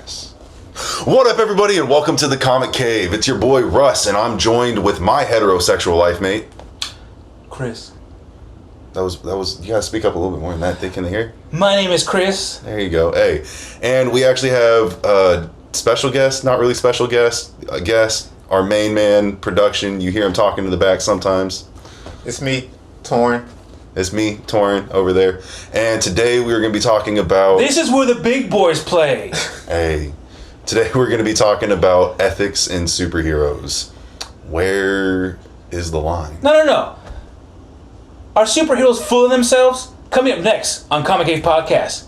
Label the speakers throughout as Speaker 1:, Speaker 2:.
Speaker 1: Yes. What up, everybody, and welcome to the Comic Cave. It's your boy Russ, and I'm joined with my heterosexual life mate,
Speaker 2: Chris.
Speaker 1: That was. You gotta speak up a little bit more than that. They can hear.
Speaker 2: My name is Chris.
Speaker 1: There you go. Hey, and we actually have a special guest, not really special guest, a guest, our main man, production. You hear him talking to the back sometimes.
Speaker 3: It's me, Torn.
Speaker 1: It's me, Torrin, over there. And today we're going to be talking about...
Speaker 2: This is where the big boys play.
Speaker 1: Hey. Today we're going to be talking about ethics in superheroes. Where is the line?
Speaker 2: No. Are superheroes fooling themselves? Coming up next on Comic Cave Podcast.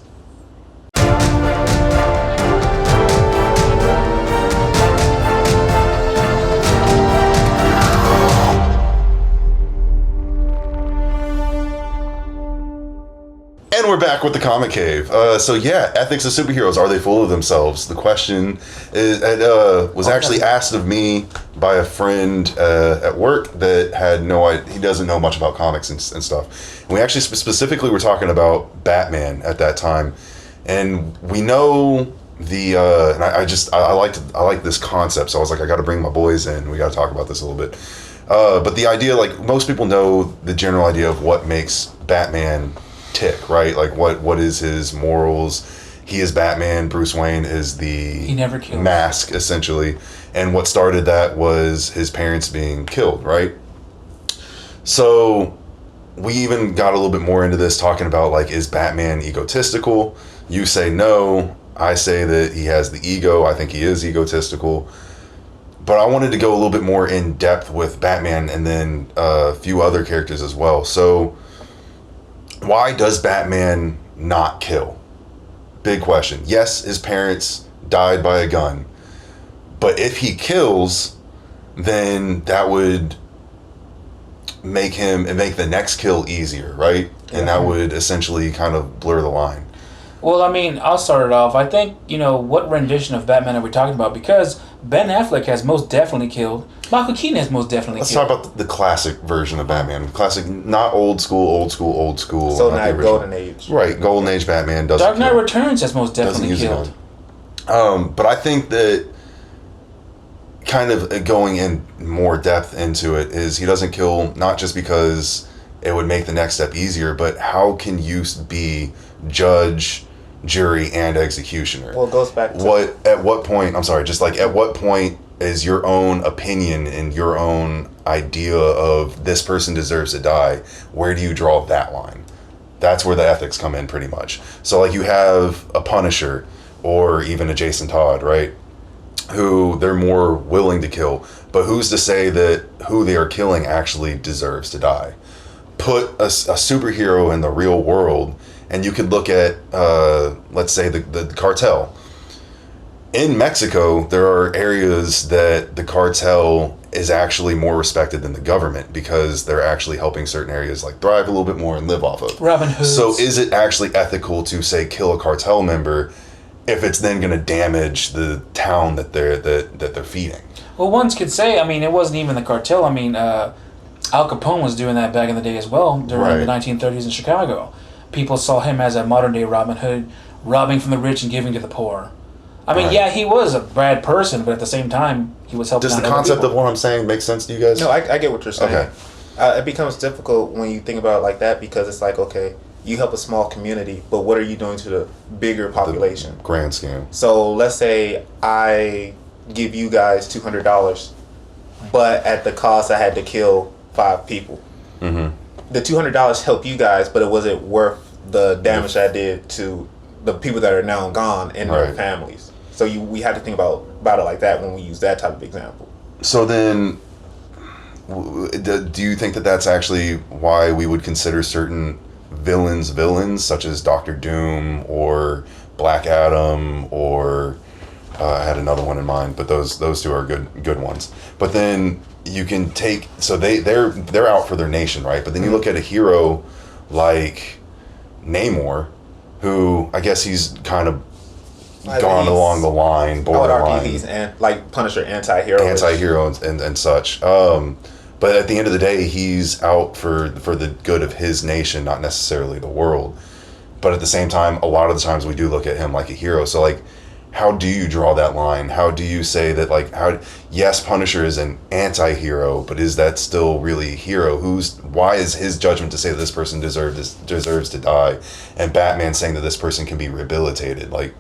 Speaker 1: And we're back with the Comic Cave. Ethics of superheroes. Are they full of themselves? The question was actually asked of me by a friend at work that had no idea. He doesn't know much about comics and stuff. And we actually specifically were talking about Batman at that time. And we know and I like this concept. So I was like, I got to bring my boys in. We got to talk about this a little bit. But the idea, like, most people know the general idea of what makes Batman tick, right? Like, what is his morals? He is Batman. Bruce Wayne is
Speaker 2: He never kills.
Speaker 1: Mask, essentially. And what started that was his parents being killed, right? So we even got a little bit more into this, talking about, like, is Batman egotistical? You say no. I say that he has the ego. I think he is egotistical. But I wanted to go a little bit more in depth with Batman and then a few other characters as well. So why does Batman not kill? Big question. Yes, his parents died by a gun. But if he kills, then that would make the next kill easier, right? Yeah. And that would essentially kind of blur the line.
Speaker 2: Well, I mean, I'll start it off. I think, what rendition of Batman are we talking about? Because Ben Affleck has most definitely killed. Michael Keaton has most definitely
Speaker 1: killed.
Speaker 2: Let's
Speaker 1: talk about the classic version of Batman. Classic, not old school.
Speaker 3: So not Golden Age.
Speaker 1: Right, Golden Age Batman doesn't
Speaker 2: Dark Knight Returns has most definitely killed.
Speaker 1: But I think that kind of going in more depth into it is he doesn't kill not just because it would make the next step easier, but how can you be judge, jury, and executioner?
Speaker 3: Well, it goes back to
Speaker 1: at what point is your own opinion and your own idea of this person deserves to die, where do you draw that line? That's where the ethics come in, pretty much. So, like, you have a Punisher or even a Jason Todd, right, who they're more willing to kill, but who's to say that who they are killing actually deserves to die? Put a superhero in the real world, and you could look at, let's say, the cartel. In Mexico, there are areas that the cartel is actually more respected than the government because they're actually helping certain areas like thrive a little bit more and live off of.
Speaker 2: Robin Hood.
Speaker 1: So is it actually ethical to, say, kill a cartel member if it's then going to damage the town that they're feeding?
Speaker 2: Well, one could say, it wasn't even the cartel. Al Capone was doing that back in the day as well during the 1930s in Chicago. People saw him as a modern-day Robin Hood, robbing from the rich and giving to the poor. Yeah, he was a bad person, but at the same time, he was helping.
Speaker 1: Does the concept of what I'm saying make sense to you guys?
Speaker 3: No, I get what you're saying.
Speaker 1: Okay.
Speaker 3: It becomes difficult when you think about it like that because it's like, okay, you help a small community, but what are you doing to the bigger population?
Speaker 1: The grand scheme.
Speaker 3: So let's say I give you guys $200, but at the cost I had to kill 5 people.
Speaker 1: Mm-hmm.
Speaker 3: The $200 helped you guys, but it wasn't worth the damage I did to the people that are now gone and their families. So we have to think about it like that when we use that type of example.
Speaker 1: So then, do you think that that's actually why we would consider certain villains, such as Doctor Doom or Black Adam, or I had another one in mind, but those two are good ones. But then you can take, so they're out for their nation, right? But then you look at a hero like Namor, who I guess he's kind of gone along the line, borderline.
Speaker 3: I would argue he's like Punisher anti-hero
Speaker 1: and such. But at the end of the day, he's out for the good of his nation, not necessarily the world. But at the same time, a lot of the times we do look at him like a hero. So, like, how do you draw that line? How do you say that, like, yes, Punisher is an anti-hero, but is that still really a hero? Why is his judgment to say that this person deserves to die, and Batman saying that this person can be rehabilitated? Like,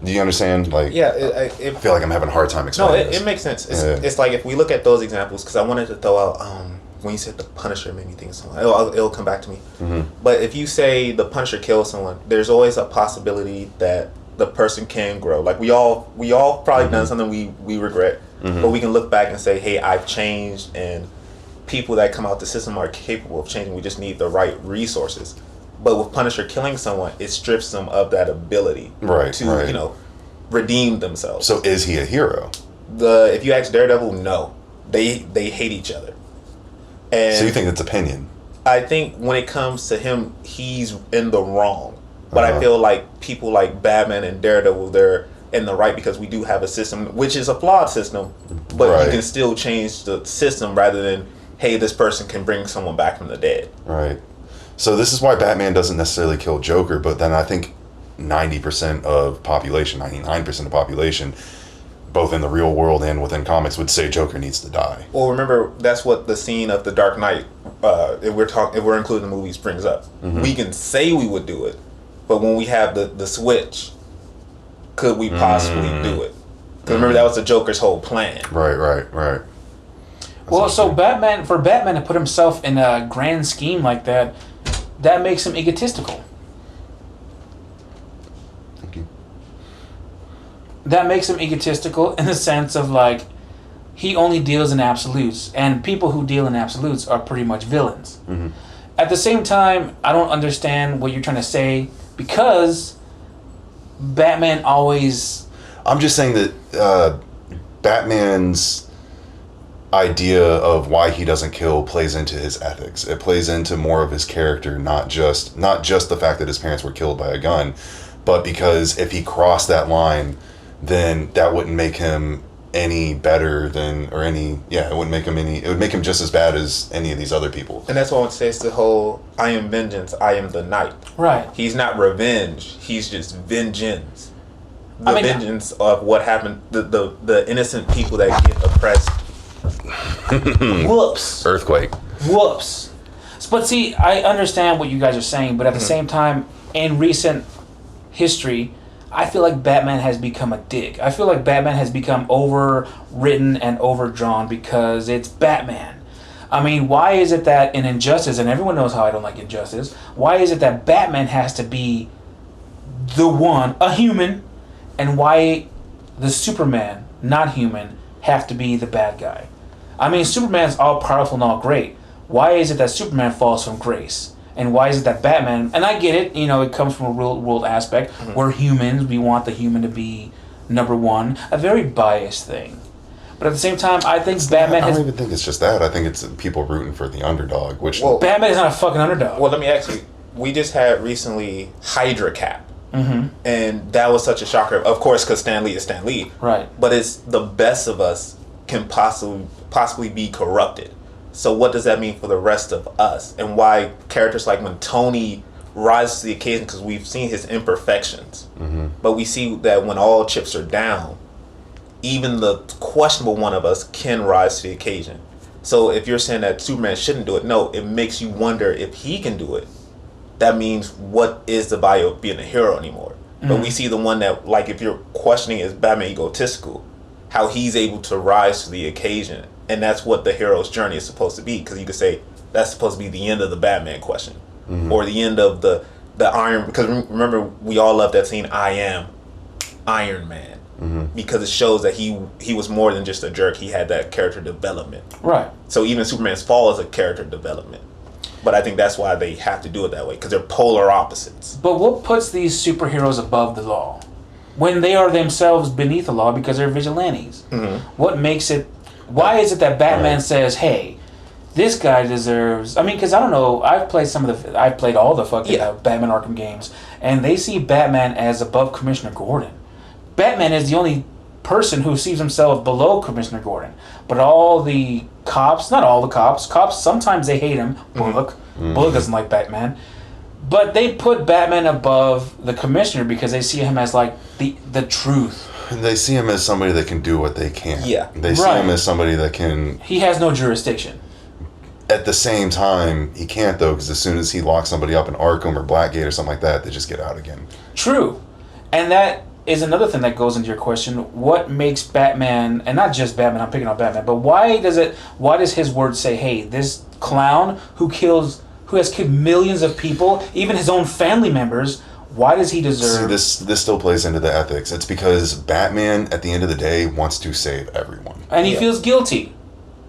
Speaker 1: do you understand? Like,
Speaker 3: Yeah,
Speaker 1: I feel like I'm having a hard time explaining this.
Speaker 3: It makes sense. It's like if we look at those examples, because I wanted to throw out when you said the Punisher made me think of someone. It'll come back to me.
Speaker 1: Mm-hmm.
Speaker 3: But if you say the Punisher kills someone, there's always a possibility that the person can grow. Like we all probably
Speaker 1: Mm-hmm.
Speaker 3: done something we regret, but we can look back and say, hey, I've changed, and people that come out the system are capable of changing. We just need the right resources. But with Punisher killing someone, it strips them of that ability to redeem themselves.
Speaker 1: So is he a hero?
Speaker 3: If you ask Daredevil, no, they hate each other. And
Speaker 1: So you think that's opinion?
Speaker 3: I think when it comes to him, he's in the wrong. But I feel like people like Batman and Daredevil, they're in the right because we do have a system, which is a flawed system, but you can still change the system rather than, hey, this person can bring someone back from the dead.
Speaker 1: Right. So this is why Batman doesn't necessarily kill Joker, but then I think 90% of population, 99% of population, both in the real world and within comics, would say Joker needs to die.
Speaker 3: Well, remember, that's what the scene of the Dark Knight, if we're including the movies, brings up.
Speaker 1: Mm-hmm.
Speaker 3: We can say we would do it, but when we have the switch, could we possibly do it? Because remember, that was the Joker's whole plan.
Speaker 1: Right.
Speaker 2: Well, so for Batman to put himself in a grand scheme like that makes him egotistical.
Speaker 1: Thank you.
Speaker 2: That makes him egotistical in the sense of, like, he only deals in absolutes, and people who deal in absolutes are pretty much villains.
Speaker 1: Mm-hmm.
Speaker 2: At the same time, I don't understand what you're trying to say, because Batman always...
Speaker 1: I'm just saying that Batman's idea of why he doesn't kill plays into his ethics. It plays into more of his character, not just the fact that his parents were killed by a gun, but because if he crossed that line, then that wouldn't make him any better it would make him just as bad as any of these other people.
Speaker 3: And that's why I would say it's the whole, I am vengeance, I am the night.
Speaker 2: Right.
Speaker 3: He's not revenge, he's just vengeance. Vengeance of what happened, the innocent people that get oppressed.
Speaker 2: Whoops.
Speaker 1: Earthquake.
Speaker 2: Whoops. But see, I understand what you guys are saying, but at the same time, in recent history, I feel like Batman has become a dick. I feel like Batman has become overwritten and overdrawn because it's Batman. I mean, why is it that in Injustice, and everyone knows how I don't like Injustice, why is it that Batman has to be the one, a human, and why the Superman, not human, have to be the bad guy? I mean, Superman's all powerful and all great. Why is it that Superman falls from grace? And why is it that Batman, and I get it, it comes from a real world aspect. We're humans, we want the human to be number one. A very biased thing. But at the same time, I think Batman
Speaker 1: I don't even think it's just that. I think it's people rooting for the underdog, which...
Speaker 3: Well,
Speaker 2: Batman is not a fucking underdog.
Speaker 3: Well, let me ask you, we just had recently Hydra Cap. And that was such a shocker. Of course, because Stan Lee is Stan Lee.
Speaker 2: Right.
Speaker 3: But it's the best of us can possibly be corrupted. So what does that mean for the rest of us? And why characters like when Tony rises to the occasion, because we've seen his imperfections. But we see that when all chips are down, even the questionable one of us can rise to the occasion. So if you're saying that Superman shouldn't do it, no, it makes you wonder if he can do it. That means what is the value of being a hero anymore? But we see the one that, like, if you're questioning is Batman egotistical, how he's able to rise to the occasion. And that's what the hero's journey is supposed to be. Because you could say that's supposed to be the end of the Batman question. Or the end of the Iron... Because remember, we all love that scene, I am Iron Man. Because it shows that he was more than just a jerk. He had that character development.
Speaker 2: Right.
Speaker 3: So even Superman's fall is a character development. But I think that's why they have to do it that way, because they're polar opposites.
Speaker 2: But what puts these superheroes above the law? When they are themselves beneath the law because they're vigilantes. What makes it... Why is it that Batman says, hey, this guy deserves... I mean, because I don't know, I've played all the fucking Batman Arkham games, and they see Batman as above Commissioner Gordon. Batman is the only person who sees himself below Commissioner Gordon. But all the cops, not all the cops, sometimes they hate him. Bullock doesn't like Batman. But they put Batman above the Commissioner because they see him as like the truth.
Speaker 1: They see him as somebody that can do what they can.
Speaker 3: Yeah.
Speaker 1: They see him as somebody that can...
Speaker 2: He has no jurisdiction.
Speaker 1: At the same time, he can't, though, because as soon as he locks somebody up in Arkham or Blackgate or something like that, they just get out again.
Speaker 2: True. And that is another thing that goes into your question. What makes Batman, and not just Batman, I'm picking on Batman, but why does his word say, hey, this clown who has killed millions of people, even his own family members, why does he deserve...
Speaker 1: See, this still plays into the ethics. It's because Batman, at the end of the day, wants to save everyone.
Speaker 2: And he feels guilty.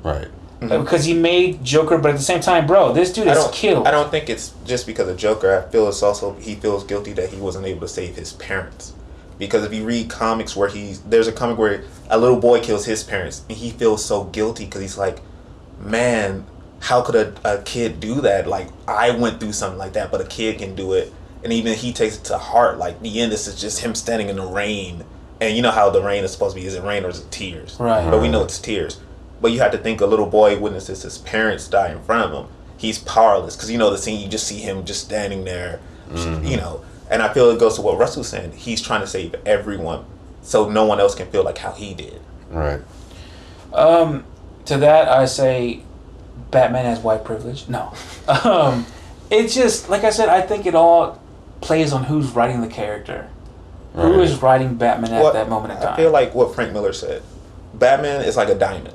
Speaker 1: Right.
Speaker 2: Because he made Joker, but at the same time, bro, this dude is killed.
Speaker 3: I don't think it's just because of Joker. I feel it's also he feels guilty that he wasn't able to save his parents. Because if you read comics where there's a comic where a little boy kills his parents, and he feels so guilty because he's like, man, how could a kid do that? Like, I went through something like that, but a kid can do it. And even he takes it to heart. Like, the end is just him standing in the rain. And you know how the rain is supposed to be. Is it rain or is it tears?
Speaker 2: Right.
Speaker 3: But we know it's tears. But you have to think a little boy witnesses his parents die in front of him. He's powerless. Because you know the scene, you just see him just standing there. You know. And I feel it goes to what Russell's saying. He's trying to save everyone. So no one else can feel like how he did.
Speaker 1: Right.
Speaker 2: To that, I say Batman has white privilege. No. It's just, like I said, I think it all plays on who's writing the character. Right. Who is writing Batman at that moment in time.
Speaker 3: I feel like what Frank Miller said. Batman is like a diamond.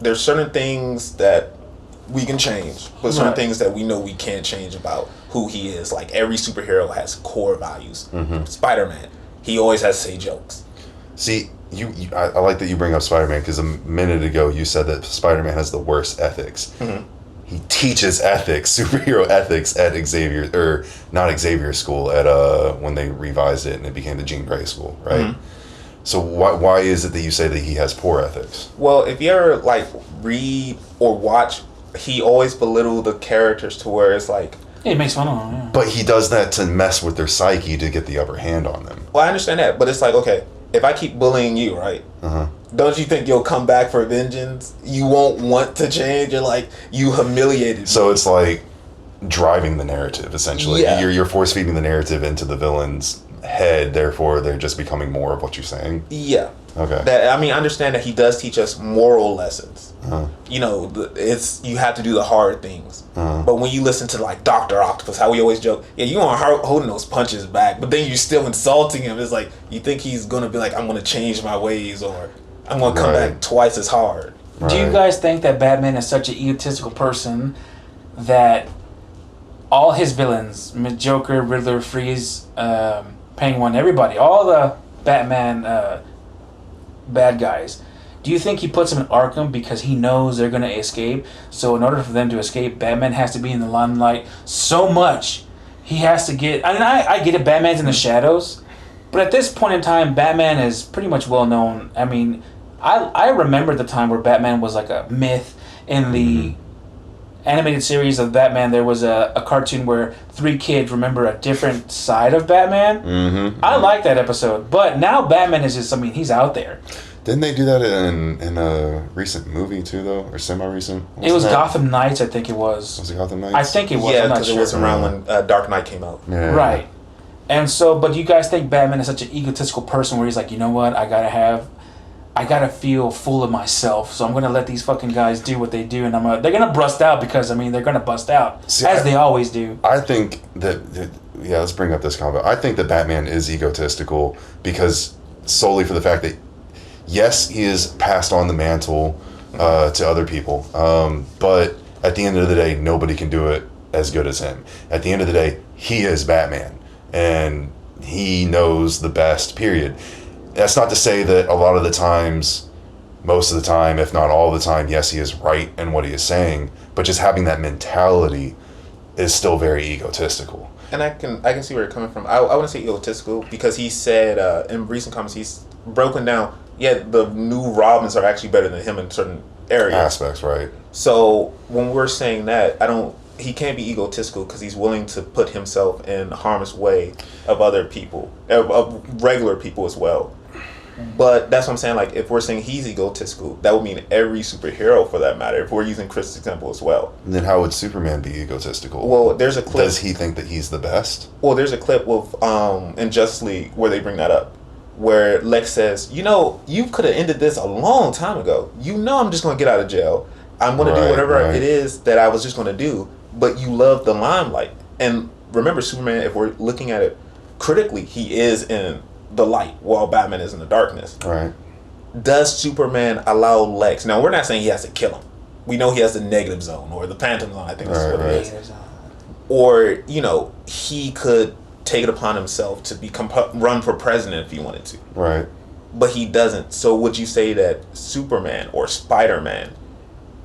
Speaker 3: There's certain things that we can change, but certain things that we know we can't change about who he is. Like every superhero has core values. Spider-Man, he always has to say jokes.
Speaker 1: See, I like that you bring up Spider-Man because a minute ago you said that Spider-Man has the worst ethics. He teaches ethics, superhero ethics at Xavier, or not Xavier School, at when they revised it and it became the Jean Grey School, right? So why is it that you say that he has poor ethics?
Speaker 3: Well, if you ever like read or watch, he always belittled the characters to where it's like...
Speaker 2: Yeah, he makes fun of them, yeah.
Speaker 1: But he does that to mess with their psyche to get the upper hand on them.
Speaker 3: Well, I understand that, but it's like, okay, if I keep bullying you, right? Don't you think you'll come back for vengeance? You won't want to change. You're like, you humiliated me.
Speaker 1: So it's like driving the narrative, essentially.
Speaker 3: Yeah.
Speaker 1: You're force-feeding the narrative into the villain's head, therefore they're just becoming more of what you're saying?
Speaker 3: Yeah.
Speaker 1: Okay.
Speaker 3: I mean, I understand that he does teach us moral lessons. You know, you have to do the hard things. But when you listen to like Dr. Octopus, how we always joke, yeah, you aren't holding those punches back, but then you're still insulting him. It's like, you think he's going to be like, I'm going to change my ways, or I'm going to come back twice as hard.
Speaker 1: Right.
Speaker 2: Do you guys think that Batman is such an egotistical person that all his villains, Joker, Riddler, Freeze, Penguin, everybody, all the Batman bad guys, do you think he puts them in Arkham because he knows they're going to escape? So in order for them to escape, Batman has to be in the limelight so much. He has to get... I mean, I get it, Batman's in the shadows. But at this point in time, Batman is pretty much well known. I mean, I remember the time where Batman was like a myth. In the animated series of Batman, there was a cartoon where 3 kids remember a different side of Batman. I like that episode. But now Batman is just, I mean, he's out there.
Speaker 1: Didn't they do that in a recent movie too, though, or semi-recent?
Speaker 2: It was Gotham Knights, I think it was.
Speaker 1: Was it Gotham Knights?
Speaker 2: I think it was.
Speaker 3: Yeah,
Speaker 2: I'm not
Speaker 3: because
Speaker 2: sure.
Speaker 3: it was around when Dark Knight came out.
Speaker 1: Yeah.
Speaker 2: Right. And so, but you guys think Batman is such an egotistical person where he's like, you know what, I gotta feel full of myself, so I'm gonna let these fucking guys do what they do, and they're gonna bust out because, I mean, they're gonna bust out, they always do.
Speaker 1: I think that let's bring up this combo. I think that Batman is egotistical because solely for the fact that, yes, he has passed on the mantle to other people, but at the end of the day, nobody can do it as good as him. At the end of the day, he is Batman, and he knows the best, period. That's not to say that a lot of the times, most of the time, if not all the time, yes, he is right in what he is saying, but just having that mentality is still very egotistical.
Speaker 3: And I can see where you're coming from. I wouldn't say egotistical because he said in recent comments, he's broken down, yeah, the new Robins are actually better than him in certain areas.
Speaker 1: Aspects, right.
Speaker 3: So when we're saying that, he can't be egotistical because he's willing to put himself in harm's way of other people, of regular people as well. But that's what I'm saying. Like, if we're saying he's egotistical, that would mean every superhero, for that matter. If we're using Chris' example as well,
Speaker 1: Then how would Superman be egotistical?
Speaker 3: well, there's a clip.
Speaker 1: Does he think that he's the best?
Speaker 3: Well, there's a clip with in Justice League where they bring that up, where Lex says, you could have ended this a long time ago. I'm just going to get out of jail. I'm going to do whatever it is that I was just going to do. But you love the limelight. And remember, Superman, if we're looking at it critically, he is in the light while Batman is in the darkness.
Speaker 1: Right.
Speaker 3: Does Superman allow Lex? Now, we're not saying he has to kill him. We know he has the negative zone or the phantom zone, I think is what it is. Or, he could take it upon himself to run for president if he wanted to.
Speaker 1: Right.
Speaker 3: But he doesn't. So would you say that Superman or Spider-Man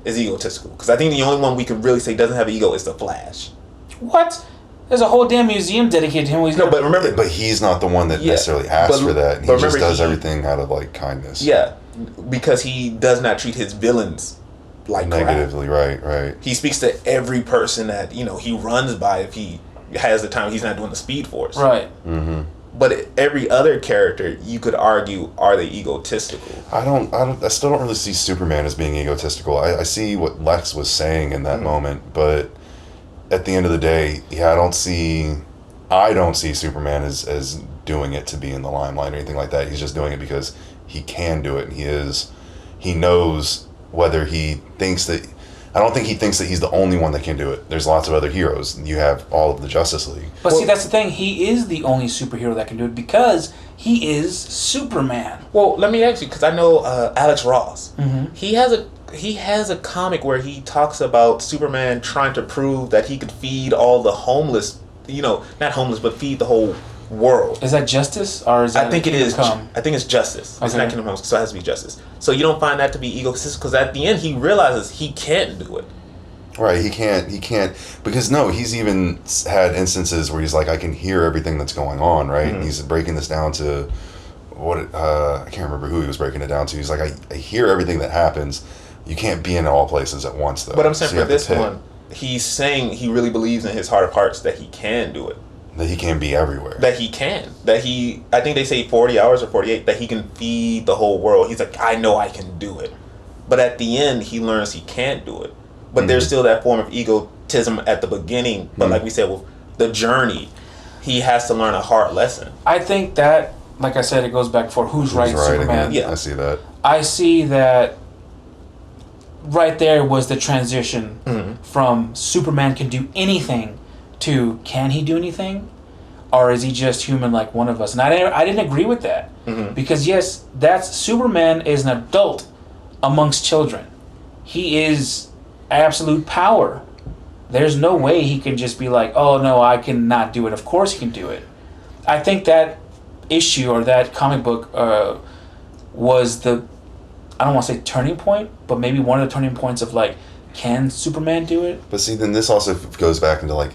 Speaker 3: is egotistical? Because I think the only one we can really say doesn't have ego is the Flash.
Speaker 2: What? There's a whole damn museum dedicated to him.
Speaker 3: But remember,
Speaker 1: but he's not the one that necessarily asks for that. He just does everything out of like kindness.
Speaker 3: Yeah, because he does not treat his villains like
Speaker 1: negatively.
Speaker 3: crap.
Speaker 1: Right.
Speaker 3: He speaks to every person that he runs by if he has the time. He's not doing the Speed Force.
Speaker 2: Right.
Speaker 1: Mm-hmm.
Speaker 3: But every other character, you could argue, are they egotistical?
Speaker 1: I still don't really see Superman as being egotistical. I see what Lex was saying in that moment, but at the end of the day, I don't see Superman as doing it to be in the limelight or anything like that. He's just doing it because he can do it, and he knows whether he thinks that. I don't think he thinks that he's the only one that can do it. There's lots of other heroes. You have all of the Justice League.
Speaker 2: But see, that's the thing. He is the only superhero that can do it because he is Superman.
Speaker 3: Well, let me ask you, because I know Alex Ross.
Speaker 2: Mm-hmm.
Speaker 3: He has a comic where he talks about Superman trying to prove that he could feed all the homeless. Not homeless, but feed the whole world.
Speaker 2: Is that Justice, or is that?
Speaker 3: I think it is.
Speaker 2: Come?
Speaker 3: I think it's Justice.
Speaker 2: Okay.
Speaker 3: It's not Kingdom Come, so it has to be Justice. So you don't find that to be egotistical, because at the end he realizes he can't do it.
Speaker 1: Right, he can't because he's even had instances where he's like, I can hear everything that's going on, right?
Speaker 3: Mm-hmm.
Speaker 1: And he's breaking this down to I can't remember who he was breaking it down to. He's like, I hear everything that happens. You can't be in all places at once, though.
Speaker 3: But I'm saying for this one, he's saying he really believes in his heart of hearts that he can do it.
Speaker 1: That he can be everywhere.
Speaker 3: That he can. I think they say 40 hours or 48, that he can feed the whole world. He's like, I know I can do it. But at the end, he learns he can't do it. But there's still that form of egotism at the beginning. But like we said, with the journey, he has to learn a hard lesson.
Speaker 2: I think that, like I said, it goes back for who's right, Superman.
Speaker 1: Yeah, I see that.
Speaker 2: I see that right there was the transition from Superman can do anything to can he do anything, or is he just human like one of us? And I didn't agree with that because yes, that's Superman is an adult amongst children. He is absolute power. There's no way he can just be like, oh no, I cannot do it. Of course he can do it. I think that issue or that comic book was the, I don't want to say turning point, but maybe one of the turning points of like, can Superman do it?
Speaker 1: But see, then this also goes back into like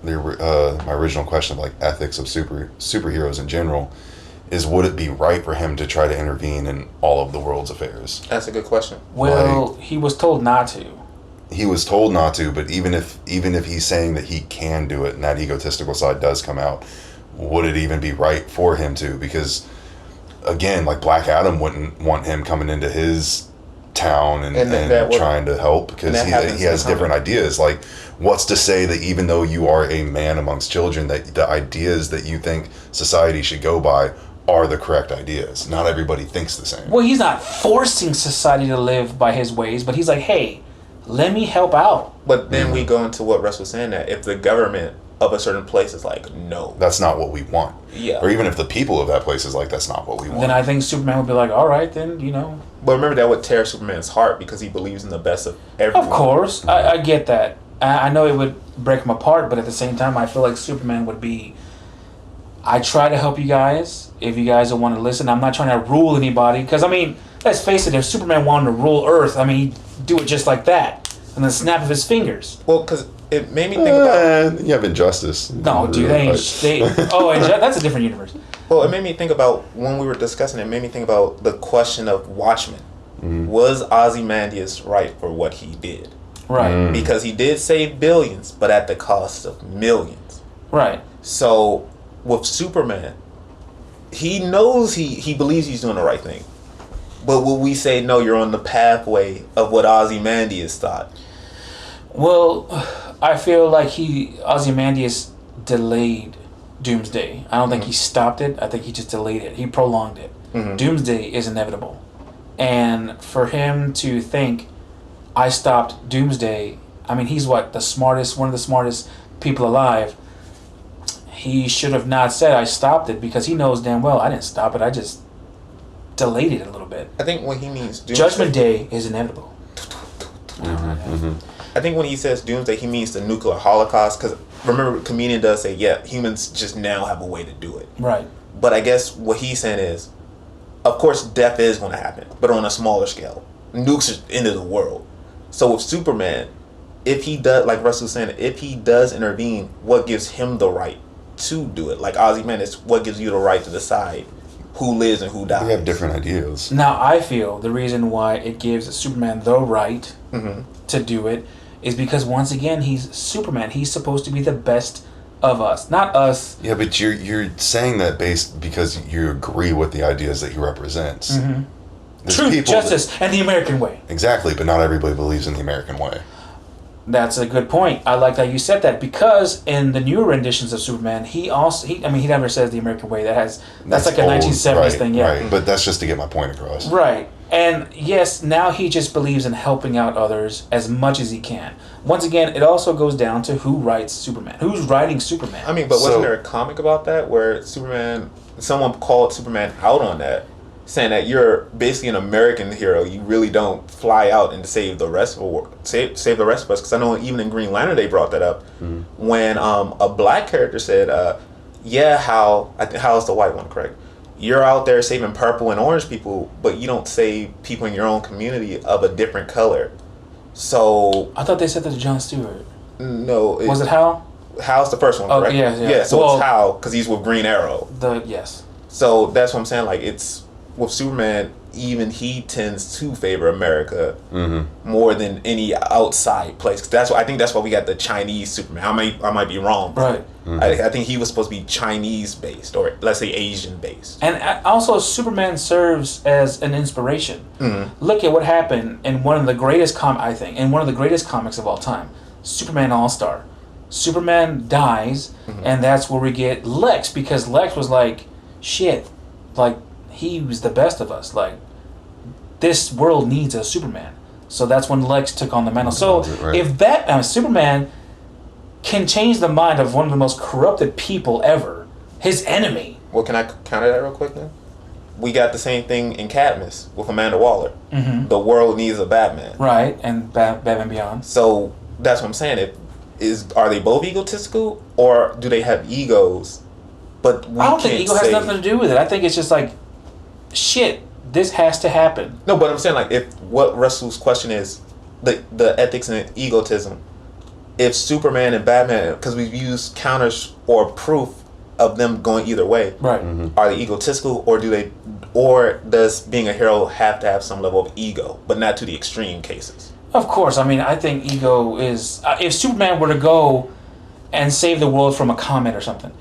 Speaker 1: my original question of like ethics of superheroes in general. Is would it be right for him to try to intervene in all of the world's affairs?
Speaker 3: That's a good question.
Speaker 2: Well, he was told not to.
Speaker 1: He was told not to, but even if he's saying that he can do it and that egotistical side does come out, would it even be right for him to? Because again, like Black Adam wouldn't want him coming into his town and trying to help because he has different ideas. Like, what's to say that even though you are a man amongst children, that the ideas that you think society should go by are the correct ideas? Not everybody thinks the same.
Speaker 2: Well, he's not forcing society to live by his ways, but he's like, hey, let me help out.
Speaker 3: But then we go into what Russ was saying, that if the government of a certain place is like, no,
Speaker 1: that's not what we want.
Speaker 3: Yeah.
Speaker 1: Or even if the people of that place is like, that's not what we want.
Speaker 2: Then I think Superman would be like, all right, then,
Speaker 3: But remember, that would tear Superman's heart because he believes in the best of everyone.
Speaker 2: Of course. I get that. I know it would break him apart, but at the same time, I feel like Superman would be, I try to help you guys. If you guys don't want to listen, I'm not trying to rule anybody. Because, let's face it, if Superman wanted to rule Earth, he'd do it just like that. And then snap of his fingers.
Speaker 3: Well, because it made me think about...
Speaker 1: You have Injustice.
Speaker 2: No, dude, that's a different universe.
Speaker 3: Well, it made me think about, when we were discussing it made me think about the question of Watchmen. Was Ozymandias right for what he did?
Speaker 2: Right.
Speaker 3: Because he did save billions, but at the cost of millions.
Speaker 2: Right.
Speaker 3: So, with Superman, he knows he believes he's doing the right thing. But will we say, no, you're on the pathway of what Ozymandias thought?
Speaker 2: Well, I feel like Ozymandias delayed Doomsday. I don't think he stopped it. I think he just delayed it. He prolonged it. Doomsday is inevitable. And for him to think, I stopped Doomsday, I mean, he's one of the smartest people alive. He should have not said, I stopped it, because he knows damn well I didn't stop it. I just delayed it a little bit.
Speaker 3: I think when he means Doomsday,
Speaker 2: Judgment Day is inevitable.
Speaker 3: I think when he says Doomsday, he means the nuclear holocaust. Because remember, the comedian does say, yeah, humans just now have a way to do it.
Speaker 2: Right.
Speaker 3: But I guess what he's saying is, of course, death is going to happen, but on a smaller scale. Nukes are the end of the world. So with Superman, if he does, like Russell was saying, if he does intervene, what gives him the right to do it? Like Ozymandias, what gives you the right to decide who lives and who dies?
Speaker 1: We have different ideas.
Speaker 2: Now, I feel the reason why it gives Superman the right to do it is because, once again, he's Superman. He's supposed to be the best of us, not us.
Speaker 1: Yeah, but you're saying that because you agree with the ideas that he represents.
Speaker 2: Truth, justice, and the American way.
Speaker 1: Exactly, but not everybody believes in the American way.
Speaker 2: That's a good point. I like that you said that, because in the newer renditions of Superman, he never says the American way. That's like a
Speaker 1: old,
Speaker 2: 1970s
Speaker 1: right,
Speaker 2: thing, yeah.
Speaker 1: Right, but that's just to get my point across.
Speaker 2: Right. And yes, now he just believes in helping out others as much as he can. Once again, it also goes down to who writes Superman. Who's writing Superman?
Speaker 3: I mean, but wasn't there a comic about that where someone called Superman out on that, saying that you're basically an American hero. You really don't fly out and save the rest of the world, save the rest of us. Because I know even in Green Lantern they brought that up when a black character said, how's the white one correct? You're out there saving purple and orange people, but you don't save people in your own community of a different color. So
Speaker 2: I thought they said that to Jon Stewart.
Speaker 3: No,
Speaker 2: was it Hal?
Speaker 3: Hal's the first one, correct?
Speaker 2: Yeah.
Speaker 3: So it's Hal because he's with Green Arrow.
Speaker 2: Yes.
Speaker 3: So that's what I'm saying. Like, it's with Superman, even he tends to favor America more than any outside place. I think that's why we got the Chinese Superman. I might be wrong.
Speaker 2: Right.
Speaker 3: I think he was supposed to be Chinese based, or let's say Asian based.
Speaker 2: And also, Superman serves as an inspiration. Look at what happened in one of the greatest comics of all time, Superman All-Star. Superman dies, and that's where we get Lex, because Lex was like, shit, like, he was the best of us. Like, this world needs a Superman. So that's when Lex took on the mantle. So if Superman can change the mind of one of the most corrupted people ever, his enemy.
Speaker 3: Well, can I counter that real quick then? We got the same thing in Cadmus with Amanda Waller. The world needs a Batman.
Speaker 2: Right, and Batman Beyond.
Speaker 3: So that's what I'm saying. Are they both egotistical, or do they have egos? But I
Speaker 2: don't think ego has nothing to do with it. I think it's just like, shit, this has to happen.
Speaker 3: No, but I'm saying, like, if what Russell's question is, the ethics and egotism, if Superman and Batman, because we've used counters or proof of them going either way,
Speaker 2: right?
Speaker 3: Are they egotistical, or does being a hero have to have some level of ego, but not to the extreme cases?
Speaker 2: Of course. I mean, I think ego is, if Superman were to go and save the world from a comet or something,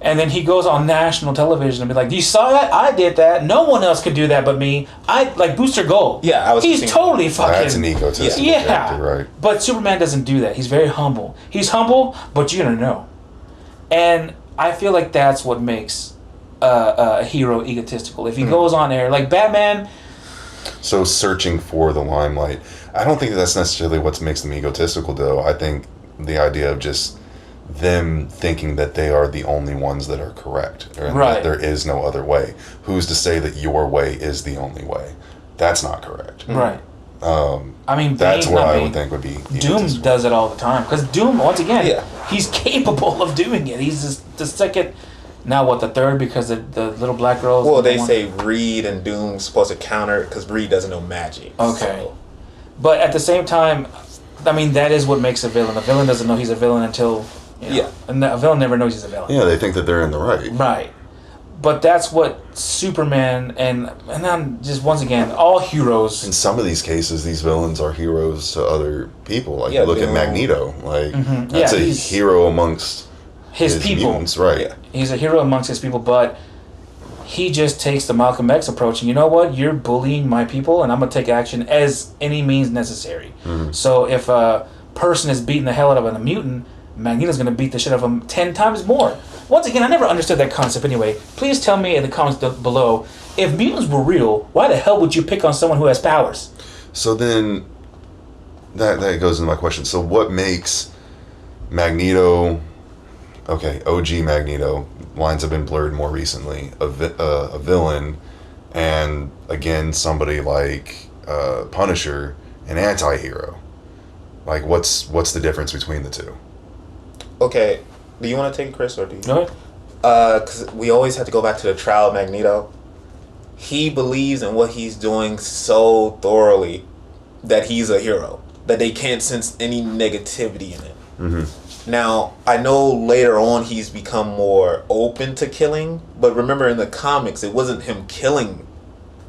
Speaker 2: and then he goes on national television and be like, "You saw that? I did that. No one else could do that but me. I like Booster Gold."
Speaker 3: Yeah,
Speaker 2: he's totally fucking.
Speaker 1: That's an egotistical character, right?
Speaker 2: But Superman doesn't do that. He's very humble. He's humble, but you're gonna know. And I feel like that's what makes a hero egotistical. If he goes on air, like Batman.
Speaker 1: So searching for the limelight. I don't think that's necessarily what makes them egotistical, though. I think the idea of just them thinking that they are the only ones that are correct, and that there is no other way. Who's to say that your way is the only way? That's not correct.
Speaker 2: Right. I mean,
Speaker 1: that's what I would think would be
Speaker 2: Doom does it all the time, because Doom, once again, he's capable of doing it. He's just the second. Now what, the third, because the little black girl.
Speaker 3: Well, they say Reed and Doom's supposed to counter it because Reed doesn't know magic.
Speaker 2: Okay.
Speaker 3: So.
Speaker 2: But at the same time, I mean, that is what makes a villain. A villain doesn't know he's a villain until. And a villain never knows he's a villain.
Speaker 1: Yeah, they think that they're in the right.
Speaker 2: Right. But that's what Superman and then just once again, all heroes.
Speaker 1: In some of these cases, these villains are heroes to other people. Like, you look at Magneto. Like, that's a hero amongst his
Speaker 2: people.
Speaker 1: Mutants, right.
Speaker 2: He's a hero amongst his people, but He just takes the Malcolm X approach, and you know what? You're bullying my people, and I'm gonna take action as any means necessary. So if a person is beating the hell out of a mutant, Magneto's gonna beat the shit out of him 10 times more. Once again, I never understood that concept anyway. Please tell me in the comments below, if mutants were real, why the hell would you pick on someone who has powers?
Speaker 1: So then, that goes into my question. So what makes Magneto, okay, OG Magneto, lines have been blurred more recently, a villain, and again somebody like Punisher, an anti-hero? Like, what's the difference between the two?
Speaker 3: Okay, do you want to take it, Chris, or do you?
Speaker 2: Go ahead.
Speaker 3: Because we always have to go back to the trial of Magneto. He believes in what he's doing so thoroughly that he's a hero, that they can't sense any negativity in it. Now, I know later on he's become more open to killing, but remember in the comics, it wasn't him killing.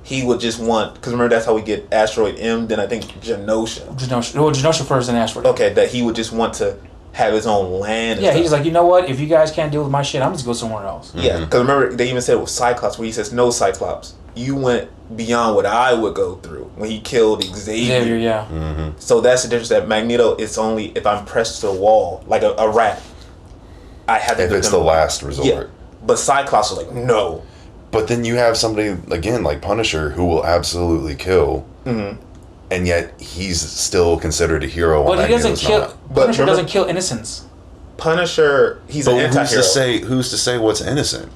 Speaker 3: He would just want, because remember that's how we get Asteroid M, then I think Genosha.
Speaker 2: Genosha first and Asteroid.
Speaker 3: Okay, that he would just want to have his own land.
Speaker 2: Yeah, he's like, you know what? If you guys can't deal with my shit, I'm just go somewhere else.
Speaker 3: Yeah, because remember they even said it was Cyclops, where he says, no, Cyclops, you went beyond what I would go through when he killed Xavier.
Speaker 2: Yeah.
Speaker 3: So that's the difference, that Magneto, it's only if I'm pressed to the wall, like a rat, I have to
Speaker 1: If
Speaker 3: do
Speaker 1: it's
Speaker 3: them.
Speaker 1: the last resort.
Speaker 3: Yeah. But Cyclops was like, no.
Speaker 1: But then you have somebody, again, like Punisher, who will absolutely kill, and yet he's still considered a hero.
Speaker 2: But he doesn't kill.
Speaker 3: But
Speaker 2: Punisher
Speaker 3: remember-
Speaker 2: doesn't kill innocents.
Speaker 3: Punisher, he's an
Speaker 1: But
Speaker 3: anti-hero.
Speaker 1: who's to say what's innocent?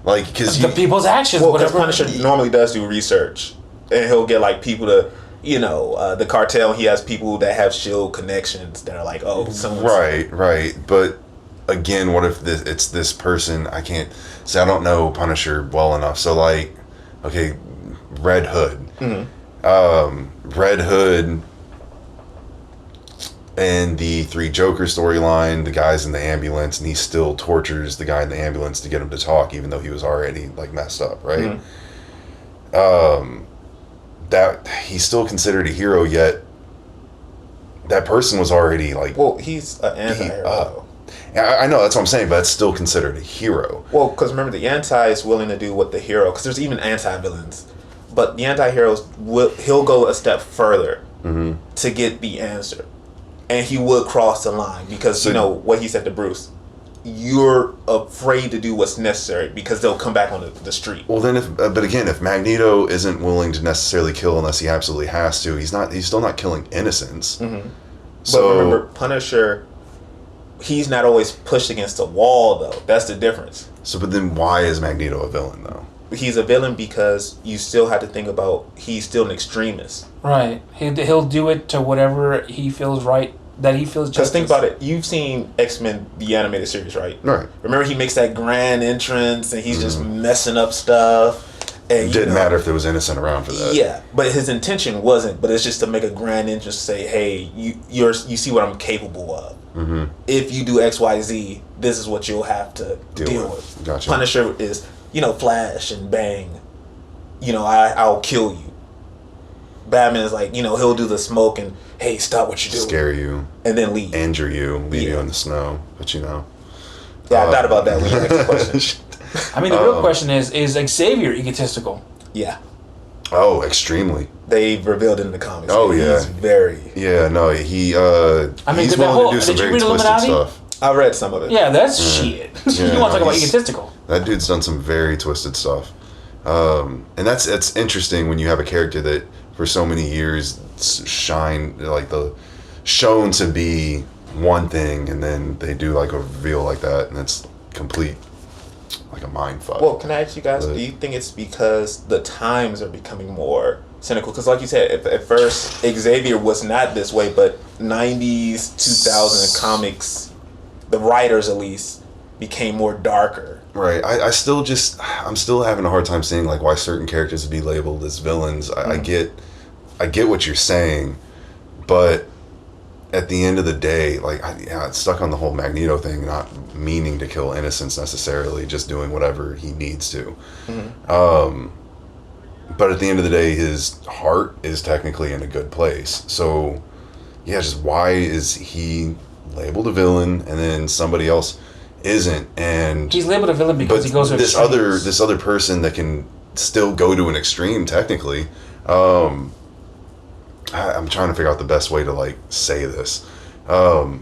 Speaker 1: Like, because
Speaker 2: The people's actions.
Speaker 3: Well, because
Speaker 2: whatever.
Speaker 3: Punisher normally does do research, and he'll get like people to, the cartel. He has people that have shield connections that are like, oh, someone's
Speaker 1: right. But again, what if it's this person? I can't say I don't know Punisher well enough. So like, okay, Red Hood. Red Hood and the Three Joker storyline, the guy's in the ambulance, and he still tortures the guy in the ambulance to get him to talk, even though he was already like messed up, right? That he's still considered a hero, yet that person was already like,
Speaker 3: Well, he's an anti-hero.
Speaker 1: I know, that's what I'm saying, but it's still considered a hero.
Speaker 3: Well, because remember, the anti is willing to do what the hero, because there's even anti-villains, but the anti-heroes, he'll go a step further to get the answer. And he would cross the line, because, what he said to Bruce, you're afraid to do what's necessary, because they'll come back on the street.
Speaker 1: Well, then, but again, if Magneto isn't willing to necessarily kill unless he absolutely has to, he's still not killing innocents. So,
Speaker 3: But remember, Punisher, he's not always pushed against the wall, though. That's the difference.
Speaker 1: So, but then why is Magneto a villain, though?
Speaker 3: He's a villain because you still have to think about he's still an extremist.
Speaker 2: Right. He'll do it to whatever he feels right, that he feels
Speaker 3: Because
Speaker 2: justice.
Speaker 3: think about it. You've seen X-Men, the animated series, right?
Speaker 1: Right.
Speaker 3: Remember he makes that grand entrance and he's just messing up stuff. And,
Speaker 1: It didn't matter if there was innocent around for that.
Speaker 3: Yeah, but his intention wasn't. But it's just to make a grand entrance, say, "Hey, you see what I'm capable of. If you do X, Y, Z, this is what you'll have to deal with."
Speaker 1: Gotcha.
Speaker 3: Punisher is, flash and bang. I'll kill you. Batman is like, he'll do the smoke and, hey, stop what you're doing,
Speaker 1: Scare you,
Speaker 3: and then leave.
Speaker 1: injure you, leave you in the snow. But
Speaker 3: Yeah, I thought about that when you asked the question.
Speaker 2: I mean, the real question is Xavier egotistical?
Speaker 3: Yeah,
Speaker 1: Oh, extremely.
Speaker 3: they revealed it in the comics.
Speaker 1: Oh, yeah.
Speaker 3: He's very.
Speaker 1: Yeah, no, he's
Speaker 2: that
Speaker 1: willing
Speaker 2: whole-
Speaker 1: to do some
Speaker 2: did you
Speaker 1: very
Speaker 2: read
Speaker 1: twisted
Speaker 2: Illuminati?
Speaker 1: stuff.
Speaker 3: I read some of it.
Speaker 2: Yeah, that's shit.
Speaker 1: Yeah,
Speaker 2: You want to talk about
Speaker 1: he's-
Speaker 2: egotistical?
Speaker 1: That dude's done some very twisted stuff. And it's interesting when you have a character that for so many years shown to be one thing, and then they do like a reveal like that, and it's complete, like a mind fuck.
Speaker 3: Well, can I ask you guys,
Speaker 1: But-
Speaker 3: do you think it's because the times are becoming more cynical? Because like you said, at first, Xavier was not this way, but 90s, 2000 comics, the writers at least, became more darker.
Speaker 1: Right. I'm still having a hard time seeing like why certain characters would be labeled as villains. I get what you're saying, but at the end of the day, like, it's stuck on the whole Magneto thing, not meaning to kill innocents necessarily, just doing whatever he needs to. But at the end of the day, his heart is technically in a good place. So, yeah, just why is he labeled a villain, and then somebody else? isn't, and
Speaker 2: He's labeled a villain because he goes to extremes.
Speaker 1: this other person that can still go to an extreme technically. I'm trying to figure out the best way to like say this. But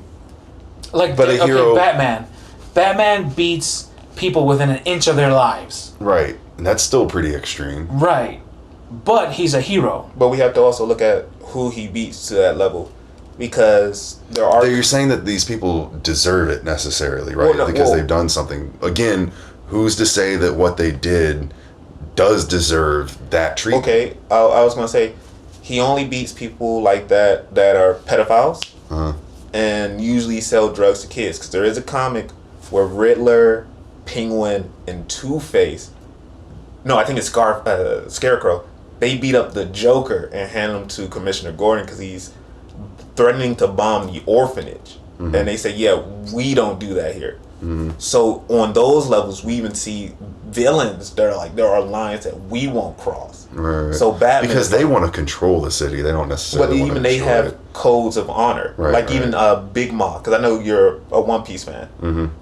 Speaker 1: a hero,
Speaker 2: Batman beats people within an inch of their lives.
Speaker 1: right? And that's still pretty extreme,
Speaker 2: Right. But he's a hero.
Speaker 3: But we have to also look at who he beats to that level, because there are.
Speaker 1: So you're saying that these people deserve it necessarily, right? Because they've done something. Again, who's to say that what they did does deserve that treatment?
Speaker 3: Okay, I was gonna say, he only beats people like that are pedophiles, and usually sell drugs to kids. Because there is a comic where Riddler, Penguin, and Two-Face. No, I think it's Scarecrow. They beat up the Joker and hand him to Commissioner Gordon because he's threatening to bomb the orphanage. And they say, yeah, we don't do that here. So on those levels, we even see villains that are like, there are lines that we won't cross.
Speaker 1: Right.
Speaker 3: So Batman,
Speaker 1: because they want to control the city, they don't necessarily.
Speaker 3: But even they have codes of honor, like even Big Ma, because I know you're a One Piece fan,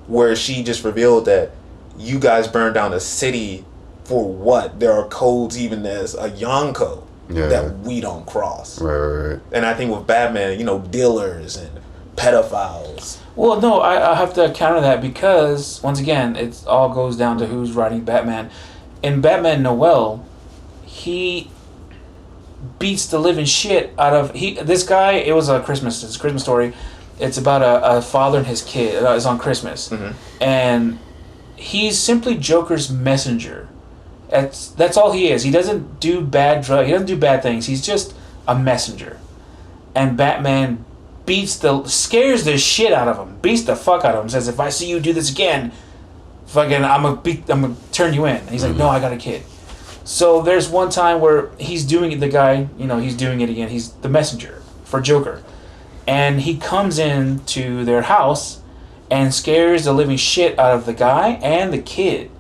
Speaker 3: where she just revealed that you guys burned down a city for what? There are codes even as a Yonko that we don't cross.
Speaker 1: Right.
Speaker 3: And I think with Batman, dealers and pedophiles.
Speaker 2: Well, no, I have to counter that because, once again, it all goes down to who's writing Batman. In Batman Noel, he beats the living shit out of... This guy, it's a Christmas story. It's about a father and his kid. It's on Christmas. And he's simply Joker's messenger. That's all he is. He doesn't do bad drugs. He doesn't do bad things. He's just a messenger. And Batman scares the shit out of him. Beats the fuck out of him. Says, if I see you do this again, fucking, I'm gonna turn you in. And he's like, no, I got a kid. So there's one time where he's doing it. The guy, he's doing it again. He's the messenger for Joker, and he comes into their house and scares the living shit out of the guy and the kid.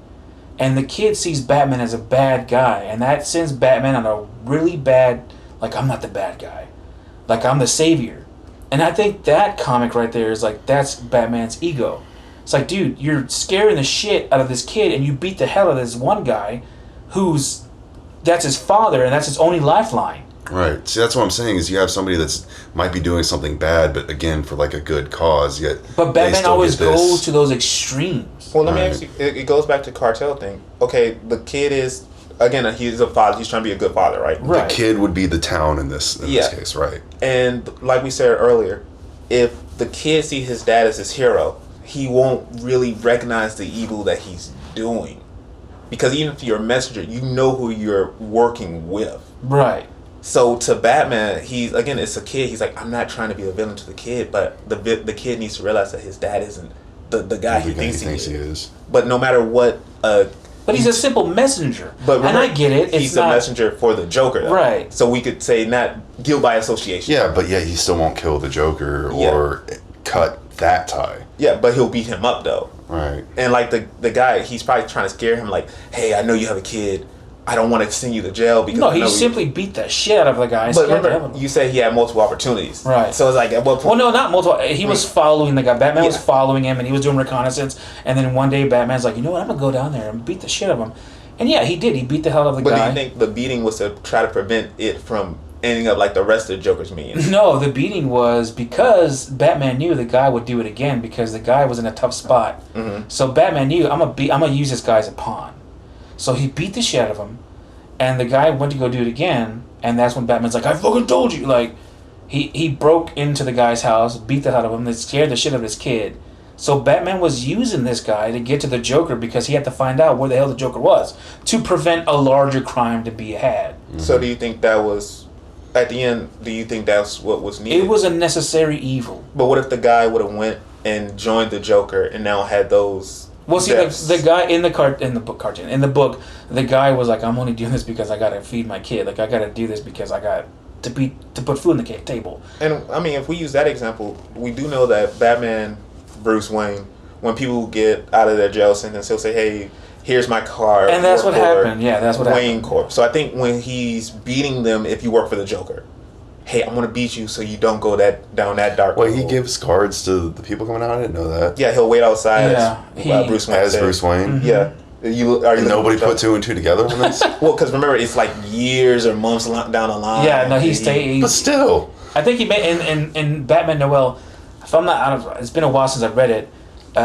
Speaker 2: And the kid sees Batman as a bad guy, and that sends Batman on a really bad, like, I'm not the bad guy. Like, I'm the savior. And I think that comic right there is like, that's Batman's ego. It's like, dude, you're scaring the shit out of this kid, and you beat the hell out of this one guy that's his father, and that's his only lifeline.
Speaker 1: Right. See, that's what I'm saying, is you have somebody that's might be doing something bad, but again, for like a good cause, yet.
Speaker 2: But Batman always goes to those extremes.
Speaker 3: Well, let me ask you, it goes back to cartel thing. Okay, the kid is, again, he's a father, he's trying to be a good father, right?
Speaker 1: The kid would be the town in this case, right?
Speaker 3: And like we said earlier, if the kid sees his dad as his hero, he won't really recognize the evil that he's doing. Because even if you're a messenger, you know who you're working with.
Speaker 2: Right.
Speaker 3: So to Batman, it's a kid. He's like, I'm not trying to be a villain to the kid, but the kid needs to realize that his dad isn't the guy he thinks he is. But no matter what...
Speaker 2: but he's a simple messenger. But remember, and I get it.
Speaker 3: He's a messenger for the Joker, though. Right. So we could say not guilt by association.
Speaker 1: Yeah, but yet he still won't kill the Joker or cut that tie.
Speaker 3: Yeah, but he'll beat him up, though.
Speaker 1: Right.
Speaker 3: And like the guy, he's probably trying to scare him, like, hey, I know you have a kid. I don't want to send you to jail because...
Speaker 2: No, he simply beat the shit out of the guy.
Speaker 3: But remember, you said he had multiple opportunities.
Speaker 2: Right.
Speaker 3: So it's like, at what point...
Speaker 2: Well, no, not multiple. He was following the guy. Batman was following him, and he was doing reconnaissance. And then one day, Batman's like, you know what? I'm going to go down there and beat the shit out of him. And yeah, he did. He beat the hell out of the guy.
Speaker 3: But do you think the beating was to try to prevent it from ending up like the rest of the Joker's minions?
Speaker 2: No, the beating was because Batman knew the guy would do it again because the guy was in a tough spot. So Batman knew, I'm gonna use this guy as a pawn. So he beat the shit out of him. And the guy went to go do it again, and that's when Batman's like, I fucking told you! Like, he broke into the guy's house, beat the hell out of him, and scared the shit out of his kid. So Batman was using this guy to get to the Joker because he had to find out where the hell the Joker was to prevent a larger crime to be had.
Speaker 3: So do you think that was, at the end, do you think that's what was needed?
Speaker 2: It was a necessary evil.
Speaker 3: But what if the guy would have went and joined the Joker and now had those...
Speaker 2: Well, see, the guy in the book, the guy was like, I'm only doing this because I gotta feed my kid. Like, I gotta do this because I got to put food on the table.
Speaker 3: And I mean, if we use that example, we do know that Batman, Bruce Wayne, when people get out of their jail sentence, he'll say, "Hey, here's my car."
Speaker 2: And that's what happened. Yeah, that's what
Speaker 3: Wayne
Speaker 2: happened.
Speaker 3: Corp. So I think when he's beating them, if you work for the Joker, hey, I'm gonna beat you so you don't go down that dark
Speaker 1: Well,
Speaker 3: road.
Speaker 1: he gives cards to the people coming out. I didn't know that.
Speaker 3: Yeah, he'll wait outside
Speaker 2: Yeah,
Speaker 3: as Bruce Wayne.
Speaker 1: As
Speaker 3: said.
Speaker 1: Bruce Wayne.
Speaker 3: Yeah.
Speaker 1: And nobody put two and two together on this.
Speaker 3: Well, because remember, it's like years or months down the line.
Speaker 2: Yeah, no, he stayed.
Speaker 1: But still,
Speaker 2: I think he made in Batman Noel. If I'm not out of, it's been a while since I've read it.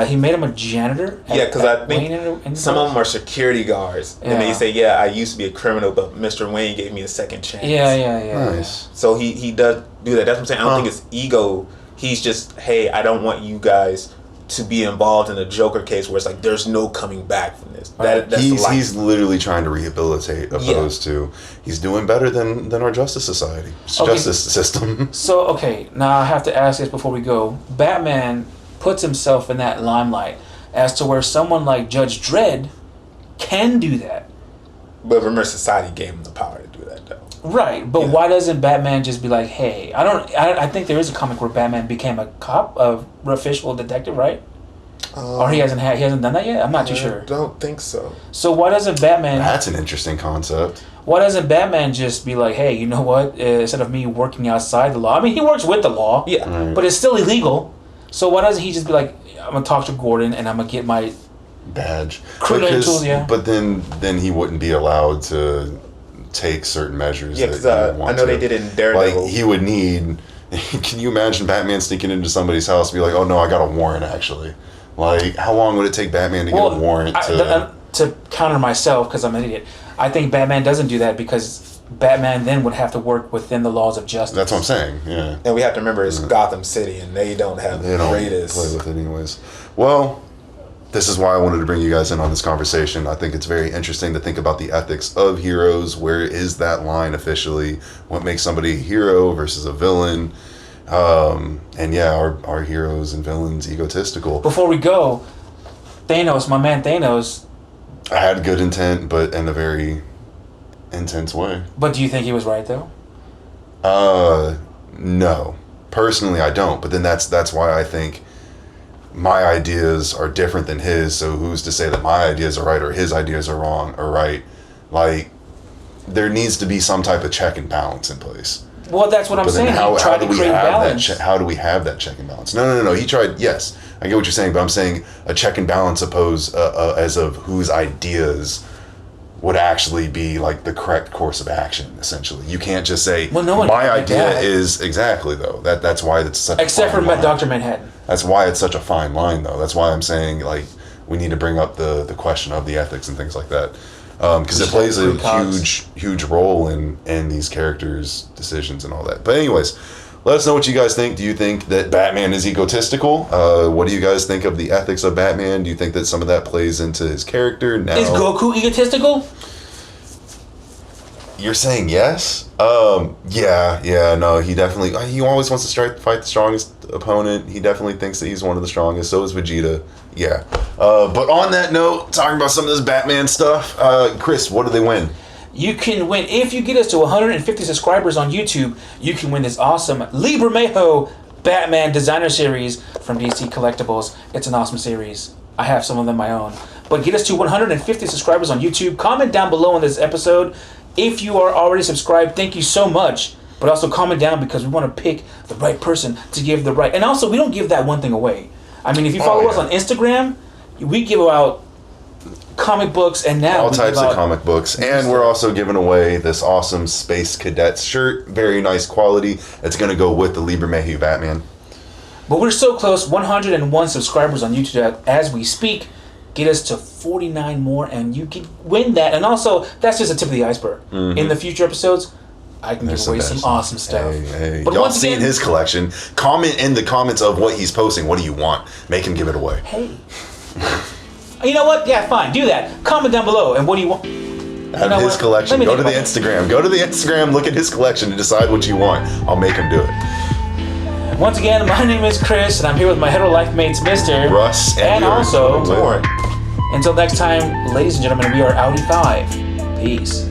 Speaker 2: He made him a janitor.
Speaker 3: Yeah, because I think
Speaker 2: in
Speaker 3: some of them are security guards, and they say, "Yeah, I used to be a criminal, but Mr. Wayne gave me a second chance."
Speaker 2: Yeah.
Speaker 1: nice.
Speaker 3: So he does do that. That's what I'm saying. I don't think it's ego. He's just, hey, I don't want you guys to be involved in a Joker case where it's like there's no coming back from this. That's the life.
Speaker 1: He's literally trying to rehabilitate opposed to he's doing better than our justice society, justice system.
Speaker 2: So okay, now I have to ask this before we go. Batman puts himself in that limelight as to where someone like Judge Dredd can do that.
Speaker 3: But remember, society gave him the power to do that, though.
Speaker 2: Right, but why doesn't Batman just be like, hey, I think there is a comic where Batman became a cop, a official detective, right? Or he hasn't done that yet? I'm not too sure.
Speaker 3: I don't think so.
Speaker 2: So why doesn't Batman...
Speaker 1: That's an interesting concept.
Speaker 2: Why doesn't Batman just be like, hey, you know what? Instead of me working outside the law... I mean, he works with the law.
Speaker 3: Yeah.
Speaker 1: Right.
Speaker 2: But it's still illegal. So why doesn't he just be like, I'm going to talk to Gordon and I'm going to get my...
Speaker 1: Badge.
Speaker 2: Credentials, yeah.
Speaker 1: But then he wouldn't be allowed to take certain measures.
Speaker 3: Yeah, because I know they did it in Daredevil.
Speaker 1: Like, he would need... Can you imagine Batman sneaking into somebody's house and be like, oh, no, I got a warrant, actually? Like, how long would it take Batman to get a warrant
Speaker 2: to counter myself, because I'm an idiot, I think Batman doesn't do that because Batman then would have to work within the laws of justice.
Speaker 1: That's what I'm saying, yeah.
Speaker 3: And we have to remember it's Gotham City, and they don't have the greatest...
Speaker 1: play with it anyways. Well, this is why I wanted to bring you guys in on this conversation. I think it's very interesting to think about the ethics of heroes. Where is that line officially? What makes somebody a hero versus a villain? And yeah, our heroes and villains egotistical.
Speaker 2: Before we go, Thanos, my man Thanos.
Speaker 1: I had good intent, but in a very intense way.
Speaker 2: But do you think he was right though?
Speaker 1: No. Personally, I don't. But then that's why I think my ideas are different than his. So who's to say that my ideas are right or his ideas are wrong or right? Like, there needs to be some type of check and balance in place.
Speaker 2: Well, that's what I'm saying. He tried to create balance.
Speaker 1: How do we have that check and balance? No. He tried. Yes, I get what you're saying, but I'm saying a check and balance as of whose ideas would actually be like the correct course of action. Essentially, you can't just say,
Speaker 2: well, no one
Speaker 1: my idea is exactly though. That's why it's such.
Speaker 2: Except for
Speaker 1: line.
Speaker 2: Dr. Manhattan.
Speaker 1: That's why it's such a fine line, though. That's why I'm saying like we need to bring up the question of the ethics and things like that. Because it plays a huge role in these characters' decisions and all that. But anyways, let us know what you guys think. Do you think that Batman is egotistical? What do you guys think of the ethics of Batman? Do you think that some of that plays into his character? Now,
Speaker 2: is Goku egotistical?
Speaker 1: You're saying yes? Yeah, no, he definitely... He always wants to fight the strongest opponent. He definitely thinks that he's one of the strongest. So is Vegeta. Yeah. But on that note, talking about some of this Batman stuff, Chris, what do they win?
Speaker 2: You can win, if you get us to 150 subscribers on YouTube, you can win this awesome Libramejo Batman designer series from DC Collectibles. It's an awesome series. I have some of them my own. But get us to 150 subscribers on YouTube. Comment down below on this episode. If you are already subscribed, thank you so much. But also comment down because we want to pick the right person to give the right. And also, we don't give that one thing away. I mean, if you follow us on Instagram, we give out comic books and now
Speaker 1: all types of comic books. And we're also giving away this awesome Space Cadets shirt. Very nice quality. It's going to go with the Libramejo Batman.
Speaker 2: But we're so close. 101 subscribers on YouTube as we speak. Get us to 49 more and you can win that. And also, that's just a tip of the iceberg. In the future episodes, I can give away some awesome stuff.
Speaker 1: Hey.
Speaker 2: But
Speaker 1: y'all seen his collection. Comment in the comments of what he's posting. What do you want? Make him give it away.
Speaker 2: Hey. You know what? Yeah, fine. Do that. Comment down below. And what do you want?
Speaker 1: Have his collection. Go to the Instagram. Go to the Instagram, look at his collection, and decide what you want. I'll make him do it.
Speaker 2: Once again, my name is Chris, and I'm here with my hetero life mates, Mr.
Speaker 1: Russ,
Speaker 2: and also
Speaker 1: Lauren.
Speaker 2: Until next time, ladies and gentlemen, we are Audi 5. Peace.